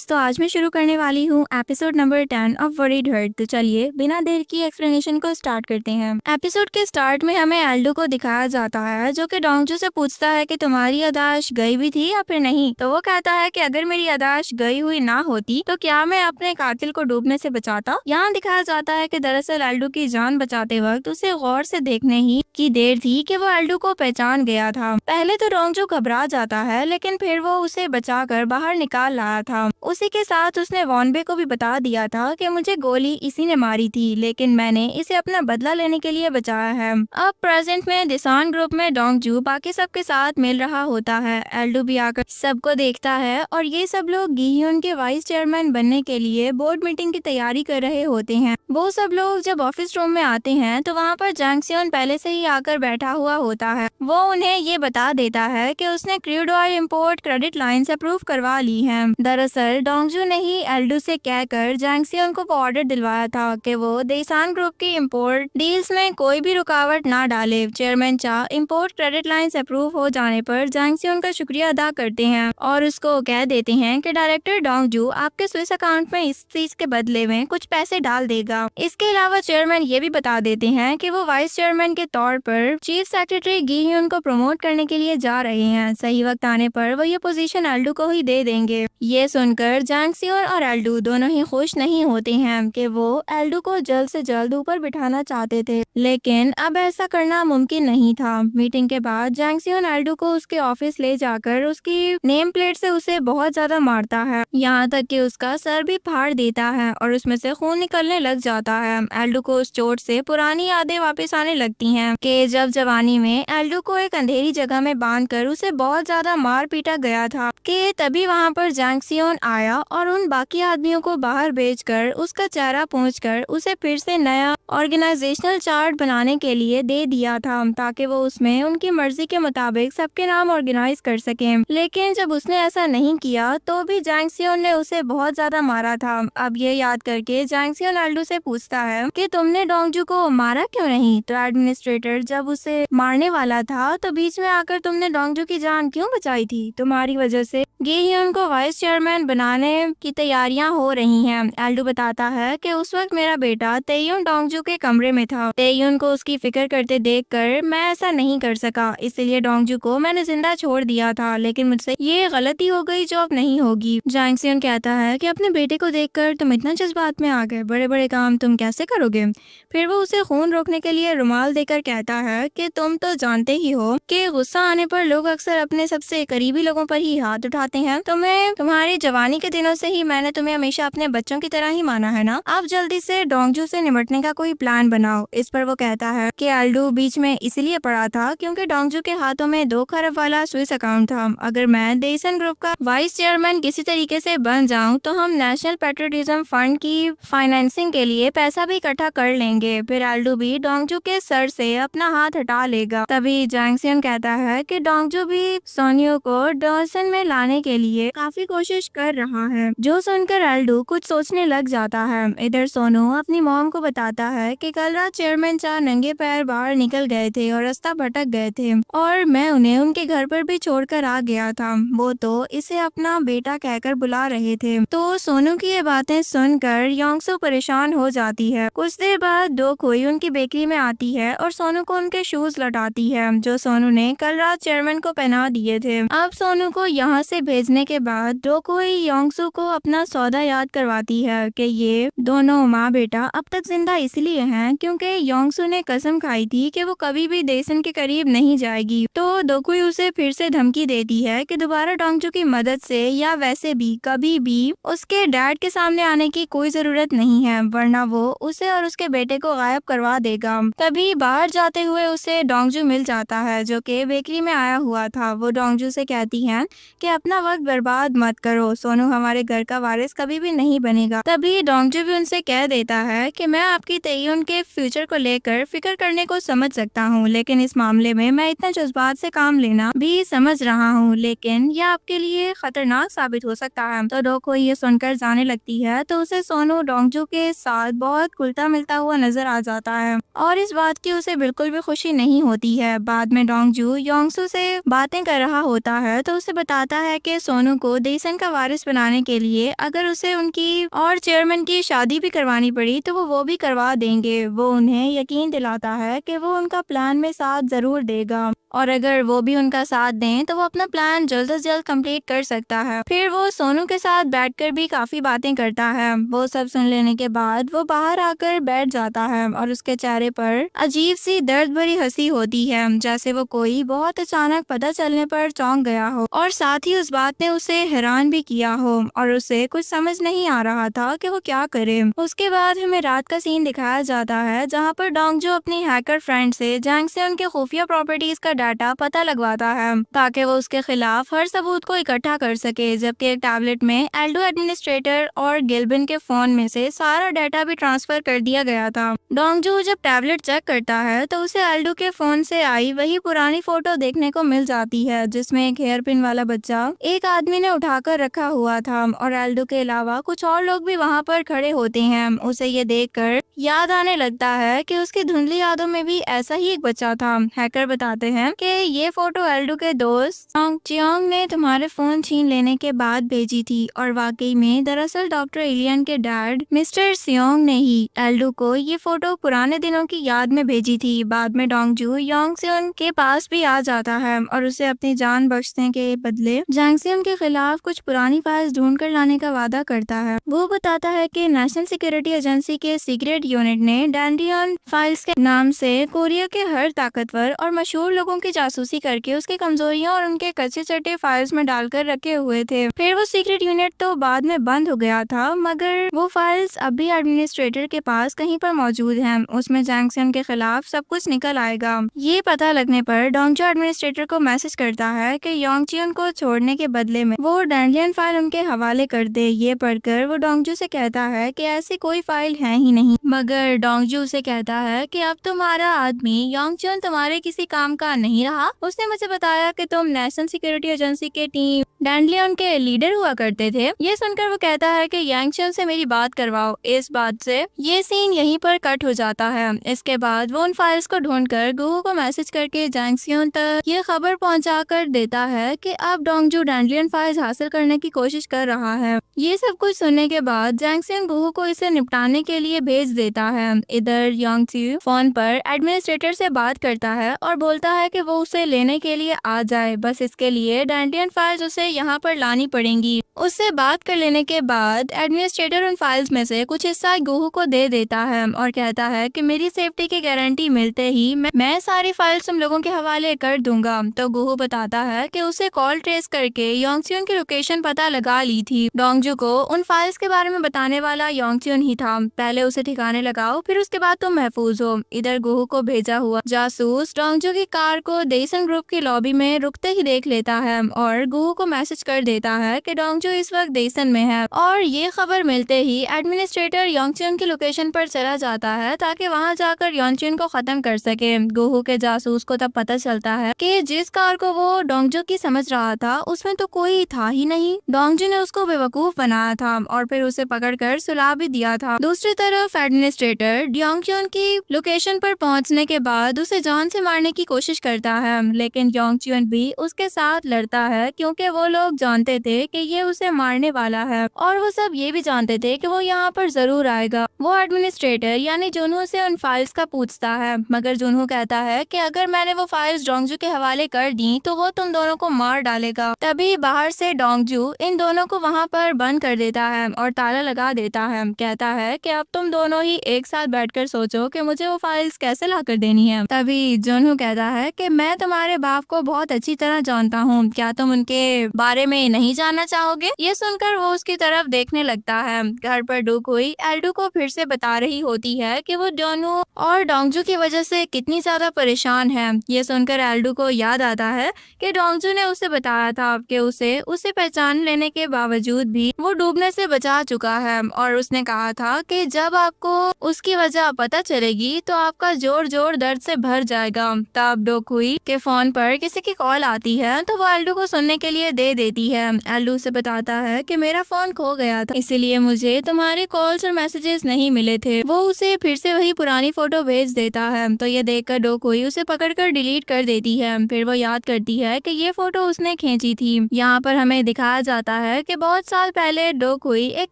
Guys, तो आज मैं शुरू करने वाली हूँ episode number 10 of worried heart. तो चलिए बिना देर की एक्सप्लेनेशन को स्टार्ट करते हैं। एपिसोड के स्टार्ट में हमें एल्डो को दिखाया जाता है जो कि डोंगजू से पूछता है कि तुम्हारी याददाश्त गई भी थी या फिर नहीं। तो वो कहता है कि अगर मेरी याददाश्त गई हुई ना होती तो क्या मैं अपने कातिल को डूबने से बचाता। यहाँ दिखाया जाता है कि दरअसल एल्डो की जान बचाते वक्त उसे गौर से देखने ही की देर थी कि वो एल्डो को पहचान गया था। पहले तो डोंगजू घबरा जाता है, लेकिन फिर वो उसे बचाकर बाहर निकाल लाया था। उसी के साथ उसने वॉनबे को भी बता दिया था कि मुझे गोली इसी ने मारी थी, लेकिन मैंने इसे अपना बदला लेने के लिए बचाया है। अब प्रेजेंट में दिसान ग्रुप में डोंगजू बाकी सबके साथ मिल रहा होता है। एल्डो भी आकर सबको देखता है और ये सब लोग गीह्यून के वाइस चेयरमैन बनने के लिए बोर्ड मीटिंग की तैयारी कर रहे होते हैं। वो सब लोग जब ऑफिस रूम में आते हैं तो वहाँ पर जैंगसियन पहले से ही आकर बैठा हुआ होता है। वो उन्हें ये बता देता है कि उसने crude oil import credit lines approve करवा ली है। दरअसल डोंगजू ने ही एल्डो से कहकर जैंगसियन को ऑर्डर दिलवाया था कि वो देसान ग्रुप की इंपोर्ट डील्स में कोई भी रुकावट ना डाले। चेयरमैन चा इंपोर्ट क्रेडिट लाइंस अप्रूव हो जाने पर जैंगसियन का शुक्रिया अदा करते हैं और उसको कह देते हैं कि डायरेक्टर डोंगजू आपके स्विस अकाउंट में इस चीज के बदले में कुछ पैसे डाल देगा। इसके अलावा चेयरमैन ये भी बता देते हैं कि वो वाइस चेयरमैन के तौर पर चीफ सेक्रेटरी गीह्यून को प्रमोट करने के लिए जा रहे हैं। सही वक्त आने पर वो ये पोजीशन एल्डो को ही दे देंगे। ये सुनकर जैंगसियन और एल्डो दोनों ही खुश नहीं होते हैं कि वो एल्डो को जल्द से जल्द ऊपर बिठाना चाहते थे, लेकिन अब ऐसा करना मुमकिन नहीं था। मीटिंग के बाद जैंगसियन एल्डो को उसके ऑफिस ले जाकर उसकी नेम प्लेट से उसे बहुत ज्यादा मारता है, यहाँ तक कि उसका सर भी फाड़ देता है और उसमें से खून निकलने लग जाता है। एल्डो को उस चोट से पुरानी यादें वापस आने लगती हैं कि जब जवानी में एल्डो को एक अंधेरी जगह में बांधकर उसे बहुत ज्यादा मार पीटा गया था कि तभी वहाँ पर जैंगसियन आया और उन बाकी आदमियों को बाहर भेजकर उसका चेहरा पोंछकर उसे फिर से नया ऑर्गेनाइजेशनल चार्ट बनाने के लिए दे दिया था ताकि वो उसमें उनकी मर्जी के मुताबिक सबके नाम ऑर्गेनाइज कर सके। लेकिन जब उसने ऐसा नहीं किया तो भी जैंगसियन ने उसे बहुत ज्यादा मारा था। अब ये याद करके जैंगसियन एल्डो से पूछता है कि तुमने डोंगजू को मारा क्यों नहीं। तो एडमिनिस्ट्रेटर जब उसे मारने वाला था तो बीच में आकर तुमने डोंगजू की जान क्यों बचाई थी। तुम्हारी वजह से गीह्यून को वाइस चेयरमैन बनाने की तैयारियां हो रही हैं। एल्डो बताता है कि उस वक्त मेरा बेटा तेयुन डोंगजू के कमरे में था। तेयुन को उसकी फिक्र करते देखकर मैं ऐसा नहीं कर सका, इसलिए डोंगजू को मैंने जिंदा छोड़ दिया था, लेकिन मुझसे ये गलती हो गई जो अब नहीं होगी। जैंगसियन कहता है कि अपने बेटे को देखकर तुम इतना जज्बात में आ गए, बड़े बड़े काम तुम कैसे करोगे। फिर वो उसे खून रोकने के लिए रुमाल देकर कहता है कि तुम तो जानते ही हो कि गुस्सा आने पर लोग अक्सर अपने सबसे करीबी लोगों पर ही हाथ उठाते हैं। तुम्हें तुम्हारी जवानी के दिनों से ही मैंने तुम्हें हमेशा अपने बच्चों की तरह ही माना है ना। अब जल्दी से डोंगजू से निपटने का कोई प्लान बनाओ। इस पर वो कहता है कि एल्डो बीच में इसलिए पड़ा था क्योंकि डोंगजू के हाथों में 2 खरब वाला स्विस अकाउंट था। अगर मैं देसन ग्रुप का वाइस चेयरमैन किसी तरीके से बन जाऊं तो हम नेशनल पेट्रियटिज्म फंड की फाइनेंसिंग के लिए पैसा भी इकट्ठा कर लेंगे। फिर एल्डो भी डोंगजू के सर से अपना हाथ हटा लेगा। तभी जैंगसियन कहता है कि डोंगजू भी सोनियो को डॉसन में लाने के लिए काफी कोशिश कर रहा है, जो सुनकर एल्डो कुछ सोचने लग जाता है। इधर सोनू अपनी मॉम को बताता है कि कल रात चेयरमैन चा नंगे पैर बाहर निकल गए थे और रास्ता भटक गए थे और मैं उन्हें उनके घर पर भी छोड़कर आ गया था। वो तो इसे अपना बेटा कहकर बुला रहे थे। तो सोनू की ये बातें सुनकर योंगसू परेशान हो जाती है। कुछ देर बाद दो कोई उनकी बेकरी में आती है और सोनू को उनके शूज लौटाती है जो सोनू ने कल रात चेयरमैन को पहना दिए थे। अब सोनू को यहाँ से भेजने के बाद दो कोई योंगसू को अपना सौदा याद करवाती है कि ये दोनों माँ बेटा अब तक जिंदा इसलिए हैं क्योंकि योंगसू ने कसम खाई थी कि वो कभी भी देसन के करीब नहीं जाएगी। तो दोकुई उसे फिर से धमकी देती है कि दोबारा डोंगजू की मदद से या वैसे भी कभी भी उसके डैड के सामने आने की कोई जरूरत नहीं है, वरना वो उसे और उसके बेटे को गायब करवा देगा। तभी बाहर जाते हुए उसे डोंगजू मिल जाता है जो कि बेकरी में आया हुआ था। वो डोंगजू से कहती है कि अपना वक्त बर्बाद मत करो, सोनू हमारे घर का वारिस कभी भी नहीं बनेगा। तभी डोंगजू भी उनसे कह देता है कि मैं आपकी तेयुन के फ्यूचर को लेकर फिक्र करने को समझ सकता हूँ, लेकिन इस मामले में मैं इतना जज्बात से काम लेना भी समझ रहा हूँ, लेकिन यह आपके लिए खतरनाक साबित हो सकता है। तो डोको ये सुनकर जाने लगती है तो उसे सोनू डोंगजू के साथ बहुत घुलता मिलता हुआ नजर आ जाता है और इस बात की उसे बिल्कुल भी खुशी नहीं होती है। बाद में डोंगजू योंगसू से बातें कर रहा होता है तो उसे बताता है कि सोनू को देसन का वारिस बनाने के लिए अगर उसे उनकी और चेयरमैन की शादी भी करवानी पड़ी तो वो भी करवा देंगे। वो उन्हें यकीन दिलाता है कि वो उनका प्लान में साथ जरूर देगा और अगर वो भी उनका साथ दें तो वो अपना प्लान जल्द से जल्द कंप्लीट कर सकता है। फिर वो सोनू के साथ बैठकर भी काफी बातें करता है। वो सब सुन लेने के बाद वो बाहर आकर बैठ जाता है और उसके चेहरे पर अजीब सी दर्द भरी हंसी होती है, जैसे वो कोई बहुत अचानक पता चलने पर चौंक गया हो और साथ ही उस बात ने उसे हैरान भी किया हो और उसे कुछ समझ नहीं आ रहा था कि वो क्या करे। उसके बाद हमें रात का सीन दिखाया जाता है जहाँ पर डोंगजू अपनी हैकर फ्रेंड से जैंग से उनके खुफिया प्रॉपर्टीज का डाटा पता लगवाता है ताकि वो उसके खिलाफ हर सबूत को इकट्ठा कर सके। जबकि एक टैबलेट में एल्डो एडमिनिस्ट्रेटर और गिल्बिन के फोन में से सारा डाटा भी ट्रांसफर कर दिया गया था। डोंगजू जब टैबलेट चेक करता है तो उसे एल्डो के फोन से आई वही पुरानी फोटो देखने को मिल जाती है जिसमें एक हेयर पिन वाला बच्चा एक आदमी ने उठाकर रखा हुआ था और एल्डो के अलावा कुछ और लोग भी वहाँ पर खड़े होते हैं। उसे ये देखकर याद आने लगता है कि उसकी धुंधली यादों में भी ऐसा ही एक बच्चा था। हैकर बताते हैं कि ये फोटो एल्डो के दोस्त चियोंग ने तुम्हारे फोन छीन लेने के बाद भेजी थी और वाकई में दरअसल डॉक्टर एलियन के डैड मिस्टर सियोंग ने ही एल्डो को ये फोटो पुराने दिनों की याद में भेजी थी। बाद में डोंगजू योंग सियोन के पास भी आ जाता है और उसे अपनी जान बख्शने के बदले जैंग सियोन के खिलाफ कुछ पुरानी फाइल्स ढूंढ कर लाने का वादा करता है। वो बताता है कि नेशनल सिक्योरिटी एजेंसी के सीक्रेट यूनिट ने डैंडियन फाइल्स के नाम से कोरिया के हर ताकतवर और मशहूर लोगों की जासूसी करके उसकी कमजोरियां और उनके कच्चे चट्टे फाइल्स में डालकर रखे हुए थे। फिर वो सीक्रेट यूनिट तो बाद में बंद हो गया था मगर वो फाइल्स अभी एडमिनिस्ट्रेटर के पास कहीं पर मौजूद हैं। उसमें जैंग सियोन के खिलाफ सब कुछ निकल आएगा। ये पता लगने पर डोंगजू एडमिनिस्ट्रेटर को मैसेज करता है कि योंग चियोन को छोड़ने के बदले में वो डैंडियन फाइल उनके हवाले कर दे। ये पढ़कर वो डोंगजू से कहता है कि ऐसी कोई फाइल है ही नहीं, मगर डोंगजू उसे कहता है कि अब तुम्हारा आदमी योंग चियोन तुम्हारे किसी काम का नहीं रहा। उसने मुझे बताया कि तुम नेशनल सिक्योरिटी एजेंसी के टीम डैंडियन के लीडर हुआ करते थे। ये सुनकर वो कहता है कि यांग चियोन से मेरी बात करवाओ। इस बात से ये सीन यहीं पर कट हो जाता है। इसके बाद वो उन फाइल्स को ढूंढकर गुहू को मैसेज करके जैंग सियोन तक ये खबर पहुंचा कर देता है कि अब डोंगजू डैंडियन फाइल्स हासिल करने की कोशिश कर रहा है। ये सब कुछ सुनने के बाद जैंग सियोन गुहू को इसे निपटाने के लिए भेज देता है। इधर योंग चियोन फोन पर एडमिनिस्ट्रेटर से बात करता है और बोलता है कि वो उसे लेने के लिए आ जाए, बस इसके लिए डैंडियन फाइल्स उसे यहाँ पर लानी पड़ेंगी। उससे बात कर लेने के बाद एडमिनिस्ट्रेटर उन फाइल्स में से कुछ हिस्सा गुहू को दे देता है और कहता है कि मेरी सेफ्टी की गारंटी मिलते ही मैं सारी फाइल्स तुम लोगों के हवाले कर दूंगा। तो गुहू बताता है कि उसे कॉल ट्रेस करके योंग चियोन की लोकेशन पता लगा ली थी। डोंगजू को उन फाइल्स के बारे में बताने वाला योंग चियोन ही था। पहले उसे ठिकाने लगाओ, फिर उसके बाद तुम महफूज हो। इधर गुहू को भेजा हुआ जासूस डोंगजू की कार को देसन ग्रुप की लॉबी में रुकते ही देख लेता है और गुहू को मैसेज कर देता है कि डोंगजू इस वक्त देसन में है। और ये खबर मिलते ही एडमिनिस्ट्रेटर योंग चियोन की लोकेशन पर चला जाता है ताकि वहां जाकर योंग चियोन को खत्म कर सके। गुहू के जासूस को तब पता चलता है कि जिस कार को वो डोंगजू की समझ रहा था उसमें तो कोई था ही नहीं। डोंगजू ने उसको बेवकूफ बनाया था और फिर उसे पकड़कर सुला भी दिया था। दूसरी तरफ एडमिनिस्ट्रेटर योंग चियोन की लोकेशन पर पहुंचने के बाद उसे जान से मारने की कोशिश करता है, लेकिन योंग चियोन भी उसके साथ लड़ता है क्योंकि वो लोग जानते थे कि ये उसे मारने वाला है और वो सब ये भी जानते थे कि वो यहाँ पर जरूर आएगा। वो एडमिनिस्ट्रेटर यानी जुनहो से उन फाइल्स का पूछता है, मगर जुनहो कहता है कि अगर मैंने वो फाइल्स डोंगजू के हवाले कर दी तो वो तुम दोनों को मार डालेगा। तभी बाहर से डोंगजू इन दोनों को वहाँ पर बंद कर देता है और ताला लगा देता है। कहता है कि अब तुम दोनों ही एक साथ बैठकर सोचो कि मुझे वो फाइल्स कैसे ला कर देनी है। तभी जुनहो कहता है कि मैं तुम्हारे बाप को बहुत अच्छी तरह जानता हूँ, क्या तुम उनके बारे में नहीं जानना चाहोगे? ये सुनकर वो उसकी तरफ देखने लगता है। घर पर डूक हुई एल्डो को फिर से बता रही होती है कि वो जुनहो और डोंगजू की वजह से कितनी ज्यादा परेशान है। ये सुनकर एल्डो को याद आता है कि डोंगजू ने उसे बताया था कि उसे पहचान लेने के बावजूद भी वो डूबने से बचा चुका है और उसने कहा था कि जब आपको उसकी वजह पता चलेगी तो आपका जोर जोर दर्द से भर जाएगा। तब डूक डोकुई के फोन पर किसी की कॉल आती है तो वो एल्डो को सुनने के लिए दे देती है। एल्डो उसे बताता है कि मेरा फोन खो गया था, इसीलिए मुझे तुम्हारे कॉल्स और मैसेजेस नहीं मिले थे। वो उसे फिर से वही पुरानी फोटो भेज देता है। तो ये देखकर डोकुई उसे पकड़कर डिलीट कर देती है। फिर वो याद करती है कि ये फोटो उसने खींची थी। यहाँ पर हमें दिखाया जाता है कि बहुत साल पहले डोकुई एक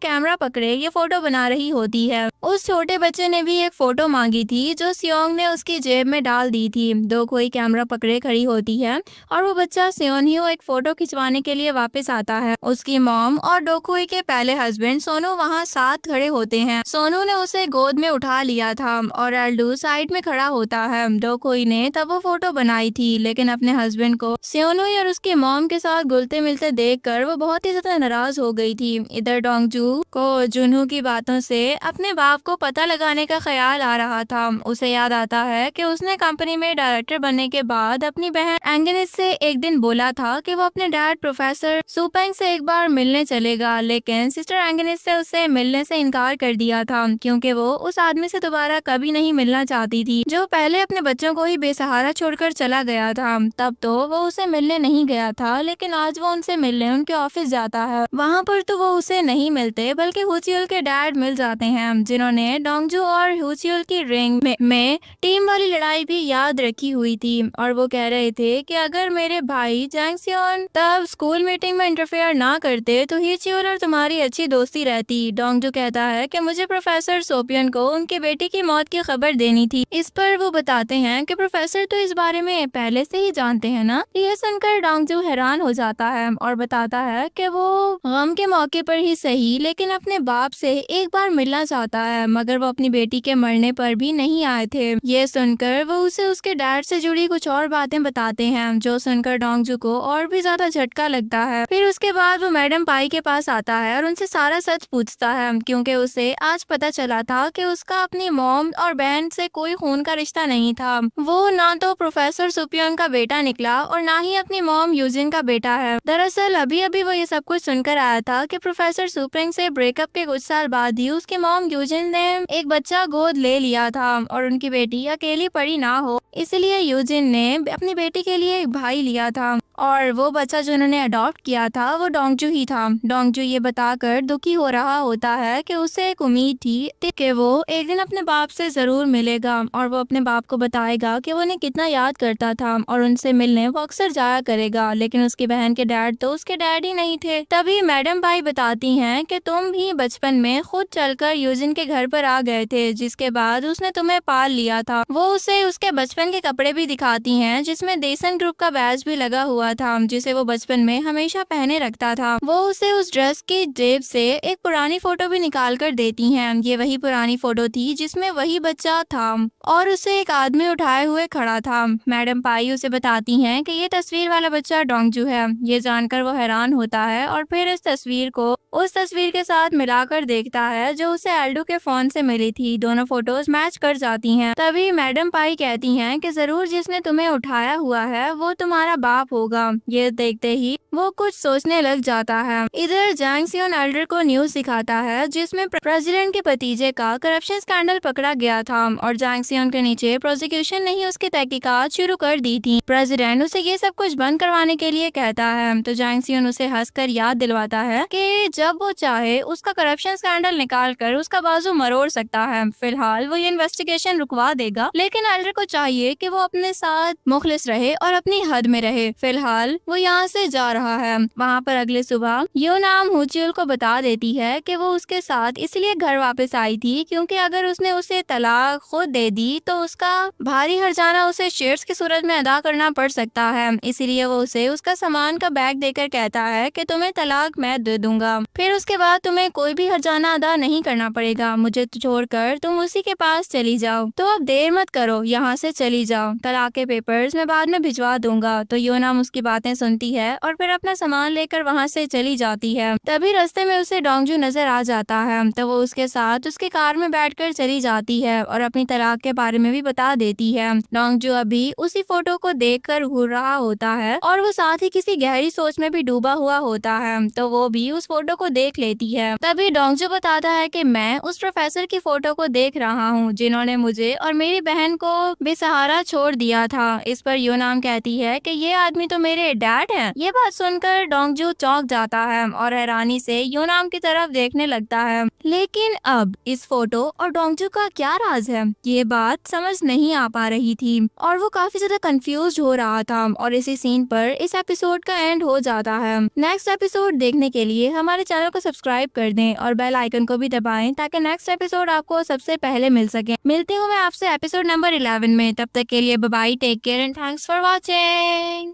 कैमरा पकड़े ये फोटो बना रही होती है। उस छोटे बच्चे ने भी एक फोटो मांगी थी जो सियोंग ने उसकी जेब में डाल दी थी। डोकुई कैमरा पकड़े खड़ी होती है और वो बच्चा सियोनहियो एक फोटो खिंचवाने के लिए वापस आता है। उसकी मॉम और डोकुई के पहले हस्बैंड सोनू वहाँ साथ खड़े होते हैं। सोनू ने उसे गोद में उठा लिया था और एल्डू साइड में खड़ा होता है। डोकुई ने तब वो फोटो बनाई थी, लेकिन अपने हस्बैंड को सियोनुई और उसकी मॉम के साथ घुलते मिलते देखकर वो बहुत ही ज्यादा नाराज हो गई थी। इधर डोंगजू को जुनू की बातों से अपने बाप को पता लगाने का ख्याल आ रहा था। उसे याद आता है कि उसने कंपनी में डायरेक्टर बनने के बाद अपनी बहन एंगनिस से एक दिन बोला था कि वो अपने डैड प्रोफेसर सुपेंग से एक बार मिलने चलेगा, लेकिन सिस्टर एंगनिस से उसे मिलने से इनकार कर दिया था क्योंकि वो उस आदमी से दोबारा कभी नहीं मिलना चाहती थी जो पहले अपने बच्चों को ही बेसहारा छोड़कर चला गया था। तब तो वो उसे मिलने नहीं गया था, लेकिन आज वो उनसे मिलने उनके ऑफिस जाता है। वहाँ पर तो वो उसे नहीं मिलते बल्कि हुचियुल के डैड मिल जाते हैं, जिन्होंने डोंगजू और हुचियुल की रिंग में टीम वाली लड़ाई भी याद रखी हुई थी। और वो कह रहे थे कि अगर मेरे भाई जैंगसियोन तब स्कूल मीटिंग में इंटरफेयर ना करते तो हुचियुल और तुम्हारी अच्छी दोस्ती रहती। डोंगजू कहता है कि मुझे प्रोफेसर सोपियन को उनकी बेटी की मौत की खबर देनी थी। इस पर वो बताते हैं कि प्रोफेसर तो इस बारे में पहले से ही जानते हैं ना। यह सुनकर डोंगजू हैरान हो जाता है और बताता है कि वो गम के मौके पर ही सही लेकिन अपने बाप से एक बार मिलना चाहता है, मगर वो अपनी बेटी के मरने पर भी नहीं आए थे। ये सुनकर वो उसे उसके डैड से जुड़ी कुछ और बातें बताते हैं, जो सुनकर डोंगजू को और भी ज्यादा झटका लगता है। फिर उसके बाद वो मैडम पाई के पास आता है और उनसे सारा सच पूछता है, क्योंकि उसे आज पता चला था कि उसका अपनी मॉम और बहन से कोई खून का रिश्ता नहीं था। वो ना तो प्रोफेसर सुपियोन का बेटा निकला और ना ही अपनी मॉम यूजिन का बेटा है। दरअसल अभी अभी वो ये सब कुछ सुनकर आया था कि प्रोफेसर सुपिंग से ब्रेकअप के कुछ साल बाद ही उसकी मॉम यूजिन ने एक बच्चा गोद ले लिया था और उनकी बेटी अकेली पड़ी ना हो, इसलिए यूजिन ने अपनी बेटी के लिए एक भाई लिया था और वो बच्चा जो उन्होंने अडॉप्ट किया था वो डोंगजू ही था। डोंगजू ये बताकर दुखी हो रहा होता है कि उसे एक उम्मीद थी कि वो एक दिन अपने बाप से जरूर मिलेगा और वो अपने बाप को बताएगा कि वो उन्हें कितना याद करता था और उनसे मिलने वो अक्सर जाया करेगा। लेकिन उसकी बहन के डैड तो उसके डैड ही नहीं थे। तभी मैडम पाई बताती हैं कि तुम भी बचपन में खुद चलकर यूजिन के घर पर आ गए थे, जिसके बाद उसने तुम्हें पाल लिया था। वो उसे उसके बचपन के कपड़े भी दिखाती हैं जिसमें देसन ग्रुप का बैज भी लगा हुआ था, जिसे वो बचपन में हमेशा पहने रखता था। वो उसे उस ड्रेस की जेब से एक पुरानी फोटो भी निकाल कर देती हैं। ये वही पुरानी फोटो थी जिसमें वही बच्चा था और उसे एक आदमी उठाए हुए खड़ा था। मैडम पाई उसे बताती हैं कि ये तस्वीर वाला बच्चा डोंगजू है। ये जानकर वो हैरान होता है और फिर इस तस्वीर को उस तस्वीर के साथ मिलाकर देखता है जो उसे एल्डो के फोन से मिली थी। दोनों फोटोज मैच कर जाती हैं। तभी मैडम पाई कहती हैं कि जरूर जिसने तुम्हें उठाया हुआ है वो तुम्हारा बाप होगा। ये देखते ही वो कुछ सोचने लग जाता है। इधर जैंगसियोन एल्डर को न्यूज दिखाता है जिसमें प्रेसिडेंट के भतीजे का करप्शन स्कैंडल पकड़ा गया था और जैंगसियोन के नीचे प्रोसिक्यूशन ने ही उसकी तहकीकात शुरू कर दी थी। प्रेसिडेंट उसे ये सब कुछ बंद करवाने के लिए कहता है तो जैंगसियोन उसे हंसकर याद दिलवाता है कि जब वो चाहे उसका करप्शन स्कैंडल निकाल कर उसका बाजू मरोड़ सकता है। फिलहाल वो ये इन्वेस्टिगेशन रुकवा देगा, लेकिन एल्डर को चाहिए कि वो अपने साथ मुखलिस रहे और अपनी हद में रहे। फिलहाल वो यहाँ से जा रहा है। वहाँ पर अगले सुबह यो नाम हुचियुल को बता देती है कि वो उसके साथ इसलिए घर वापस आई थी क्योंकि अगर उसने उसे तलाक खुद दे दी तो उसका भारी हर्जाना उसे शेयर्स की सूरत में अदा करना पड़ सकता है। इसीलिए वो उसे उसका सामान का बैग देकर कहता है कि तुम्हें तलाक मैं दे दूंगा, फिर उसके बाद तुम्हें कोई भी हर्जाना अदा नहीं करना पड़ेगा। मुझे छोड़कर तुम उसी के पास चली जाओ। तो अब देर मत करो, यहाँ से चली जाओ। तलाक के पेपर्स मैं बाद में भिजवा दूंगा। तो यो नाम उसकी बातें सुनती है और फिर अपना सामान लेकर वहाँ से चली जाती है। तभी रास्ते में उसे डोंगजू नजर आ जाता है तो वो उसके साथ उसके कार में बैठकर चली जाती है और अपनी तलाक के बारे में भी बता देती है। डोंगजू अभी उसी फोटो को देखकर घूर रहा होता है और वो साथ ही किसी गहरी सोच में भी डूबा हुआ होता है, तो वो भी उस फोटो को देख लेती है। तभी डोंगजू बताता है कि मैं उस प्रोफेसर की फोटो को देख रहा हूँ जिन्होंने मुझे और मेरी बहन को बेसहारा छोड़ दिया किया था। इस पर योनाम कहती है कि ये आदमी तो मेरे डैड हैं। ये बात सुनकर डोंगजू चौंक जाता है और हैरानी से योनाम की तरफ देखने लगता है। लेकिन अब इस फोटो और डोंगजू का क्या राज है, ये बात समझ नहीं आ पा रही थी और वो काफी ज्यादा कंफ्यूज हो रहा था। और इसी सीन पर इस एपिसोड का एंड हो जाता है। नेक्स्ट एपिसोड देखने के लिए हमारे चैनल को सब्सक्राइब कर दें और बेल आइकन को भी दबाएं ताकि नेक्स्ट एपिसोड आपको सबसे पहले मिल सके। मिलती हूँ मैं आपसे एपिसोड नंबर 11 में। तब तक के लिए bye bye, take care and thanks for watching.